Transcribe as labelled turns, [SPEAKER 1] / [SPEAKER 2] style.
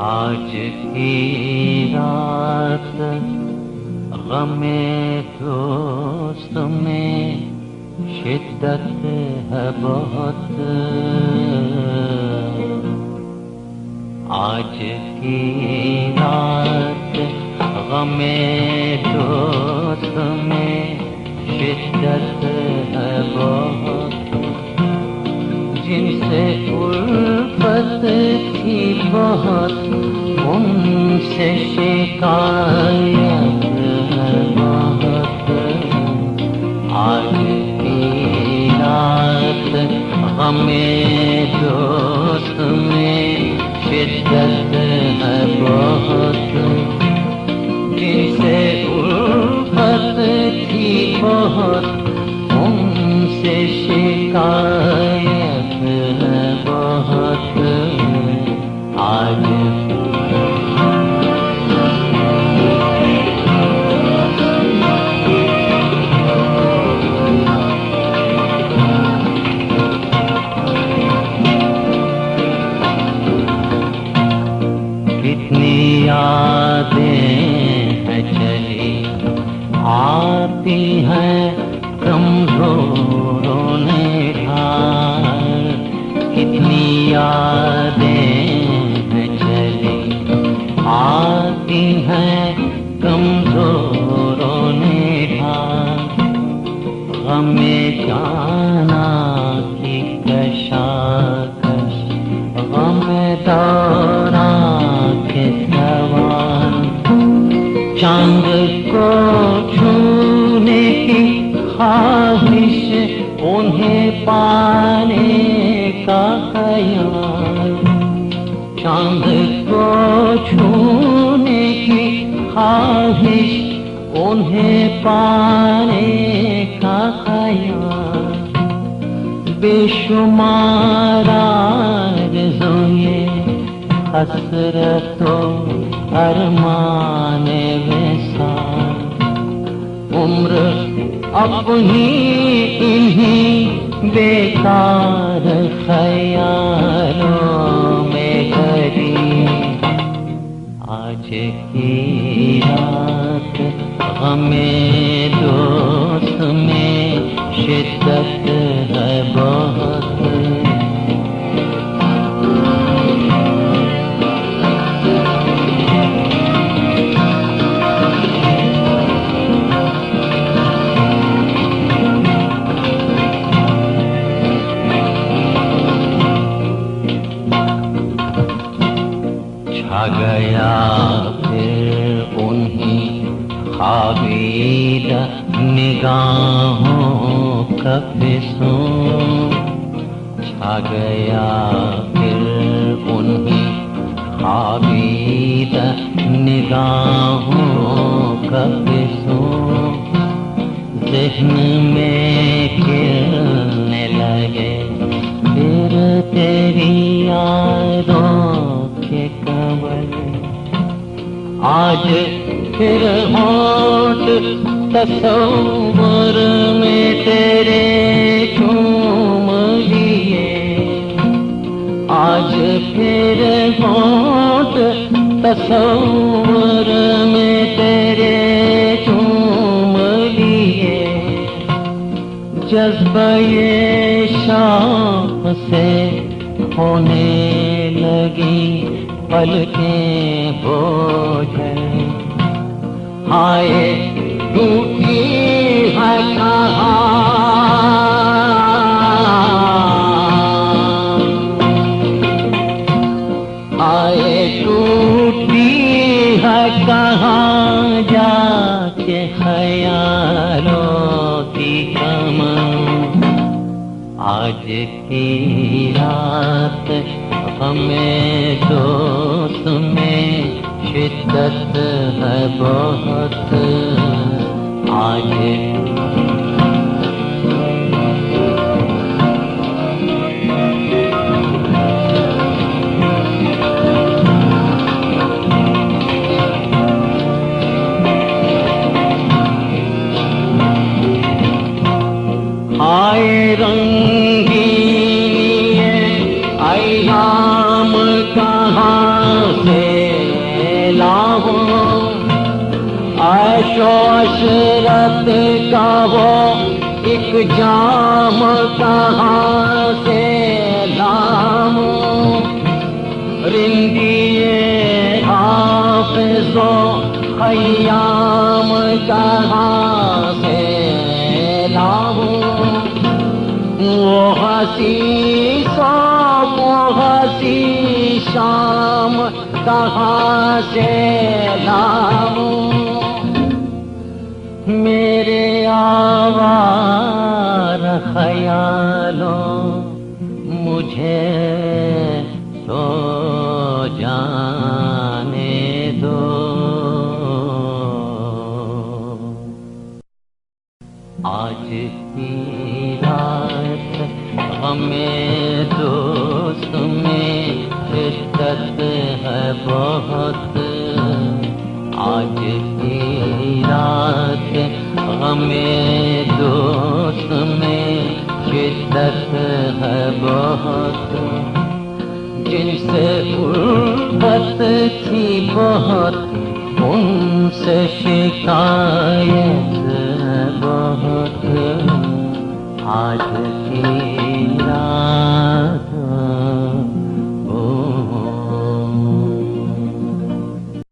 [SPEAKER 1] आज की रात गमे दोस्त में शिद्दत है बहुत। आज की रात गमे दोस्त में शिद्दत है बहुत। जिनसे उल्फत थी बहुत उनसे शिकायत है बहुत। आज की रात गमे दोस्त में शिद्दत है बहुत। जिनसे उल्फत थी बहुत उनसे शिकायत है बहुत। आज कितनी यादें हैं चली आती हैं कमजोरों ने ढाल। कितनी यादें हैं चली आती हैं कमजोरों ने ढाल। गमे जाना की कशाकश गमे दौरा के सवाल। चांद को छूने की ख्वाहिश उन्हें पाने का ख्याल। चांद को छूने की ख्वाहिश उन्हें पाने का ख्याल। बेशुमार आरज़ुए हसरतों अरमाने विसाल। उम्र अपनी इन्हीं बेकार ख्यालों में गरी। आज की रात गमे दोस्त में शिद्दत है बहुत। छा गया फिर उन्हीं खाबीदा निगाहों का फिसूं। छा गया फिर उन्हीं खाबीदा निगाहों का फिसूं। ज़हन में गिरने लगे फिर तेरी यादों के कंवल। आज फिर होंठ तस्वीर में तेरे चूम लिए। आज फिर होंठ तस्वीर में तेरे चूम लिए। जज्बा ये शौक से होने लगी पलकें बोझल। हाय टूटी है कहाँ हाय टूटी है कहाँ जाके ख्यालों की कमर। आज की रात हमें दोस्त में शिद्दत है बहुत। आज आए रंगीन अय्याम कहाँ से जो अशरत का वो एक जाम कहाँ से लाऊं, रिंदिए हाफिज़ो ख़य्याम कहाँ से लाऊं, वो हंसी वो हंसी शाम कहाँ से लाऊं, मेरे आवार ख्यालों मुझे तो जाने दो। आज की रात हमें दोस्त में शिद्दत है बहुत, आज की रात हमें दोस्त में शिद्दत है बहुत, जिनसे उल्फत थी बहुत उनसे शिकायत है बहुत, आज की